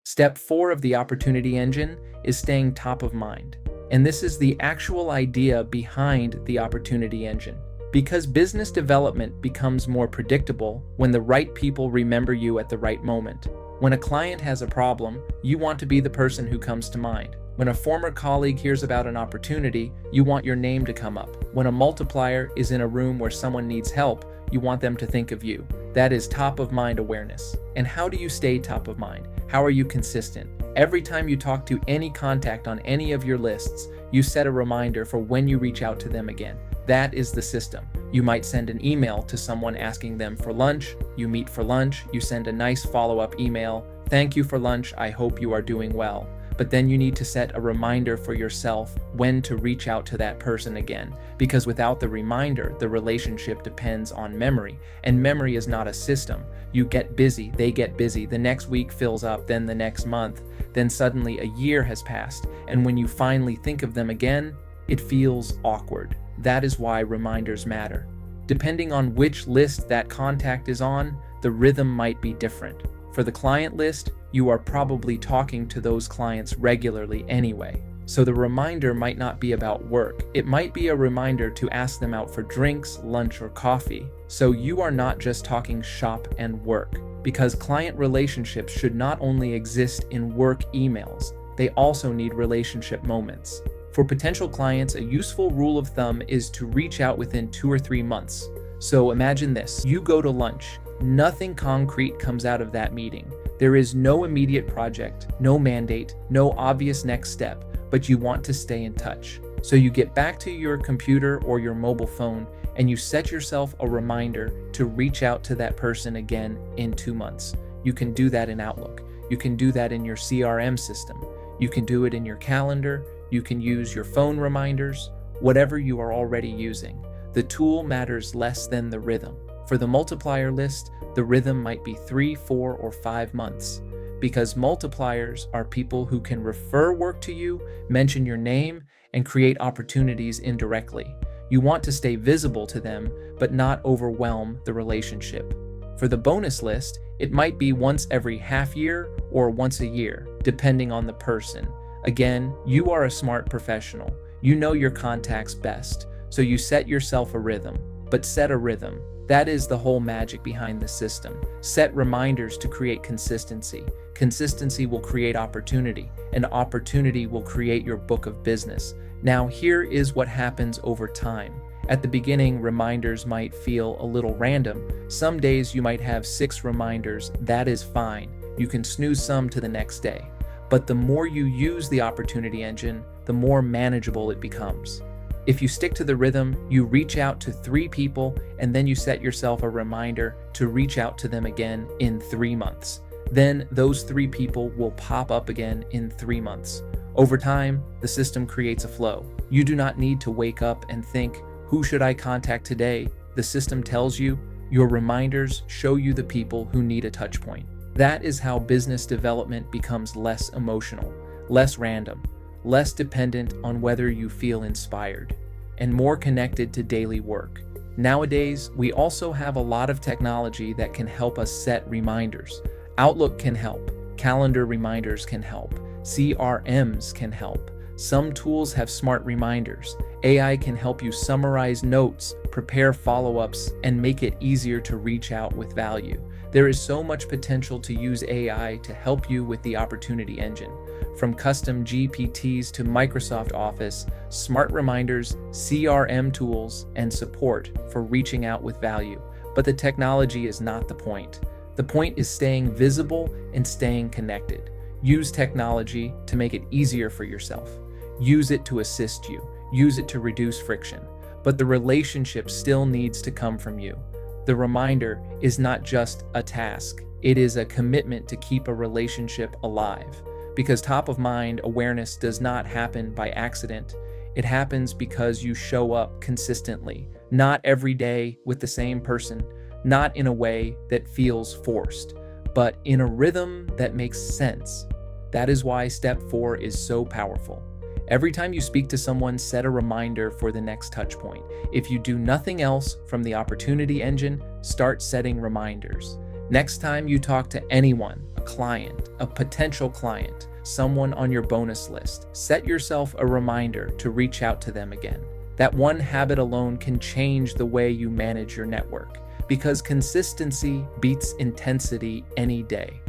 Step 4 of the opportunity engine is staying top of mind. And this is the actual idea behind the opportunity engine. Because business development becomes more predictable when the right people remember you at the right moment. When a client has a problem, you want to be the person who comes to mind. When a former colleague hears about an opportunity, you want your name to come up. When a multiplier is in a room where someone needs help, you want them to think of you. That is top of mind awareness. And how do you stay top of mind? How are you consistent? Every time you talk to any contact on any of your lists, you set a reminder for when you reach out to them again. That is the system. You might send an email to someone asking them for lunch. You meet for lunch. You send a nice follow-up email. Thank you for lunch. I hope you are doing well. But then you need to set a reminder for yourself when to reach out to that person again. Because without the reminder, the relationship depends on memory. And memory is not a system. You get busy, they get busy, the next week fills up, then the next month, then suddenly a year has passed. And when you finally think of them again, it feels awkward. That is why reminders matter. Depending on which list that contact is on, the rhythm might be different. For the client list, you are probably talking to those clients regularly anyway. So the reminder might not be about work. It might be a reminder to ask them out for drinks, lunch, or coffee. So you are not just talking shop and work. Because client relationships should not only exist in work emails, they also need relationship moments. For potential clients, a useful rule of thumb is to reach out within 2 or 3 months. So imagine this, you go to lunch. Nothing concrete comes out of that meeting. There is no immediate project, no mandate, no obvious next step, but you want to stay in touch. So you get back to your computer or your mobile phone and you set yourself a reminder to reach out to that person again in 2 months. You can do that in Outlook. You can do that in your CRM system. You can do it in your calendar. You can use your phone reminders, whatever you are already using. The tool matters less than the rhythm. For the multiplier list, the rhythm might be 3, 4, or 5 months. Because multipliers are people who can refer work to you, mention your name, and create opportunities indirectly. You want to stay visible to them, but not overwhelm the relationship. For the bonus list, it might be once every half year or once a year, depending on the person. Again, you are a smart professional. You know your contacts best, so you set yourself a rhythm. But set a rhythm. That is the whole magic behind the system. Set reminders to create consistency. Consistency will create opportunity, and opportunity will create your book of business. Now, here is what happens over time. At the beginning, reminders might feel a little random. Some days you might have 6 reminders. That is fine. You can snooze some to the next day. But the more you use the opportunity engine, the more manageable it becomes. If you stick to the rhythm, you reach out to 3 people and then you set yourself a reminder to reach out to them again in 3 months. Then those 3 people will pop up again in 3 months. Over time, the system creates a flow. You do not need to wake up and think, who should I contact today? The system tells you, your reminders show you the people who need a touch point. That is how business development becomes less emotional, less random, less dependent on whether you feel inspired, and more connected to daily work. Nowadays, we also have a lot of technology that can help us set reminders. Outlook can help, calendar reminders can help, CRMs can help. Some tools have smart reminders. AI can help you summarize notes, prepare follow-ups, and make it easier to reach out with value. There is so much potential to use AI to help you with the opportunity engine. From custom GPTs to Microsoft Office, smart reminders, CRM tools, and support for reaching out with value. But the technology is not the point. The point is staying visible and staying connected. Use technology to make it easier for yourself. Use it to assist you. Use it to reduce friction. But the relationship still needs to come from you. The reminder is not just a task. It is a commitment to keep a relationship alive. Because top of mind awareness does not happen by accident. It happens because you show up consistently, not every day with the same person, not in a way that feels forced, but in a rhythm that makes sense. That is why step 4 is so powerful. Every time you speak to someone, set a reminder for the next touch point. If you do nothing else from the opportunity engine, start setting reminders. Next time you talk to anyone, a client, a potential client, someone on your bonus list, set yourself a reminder to reach out to them again. That one habit alone can change the way you manage your network, because consistency beats intensity any day.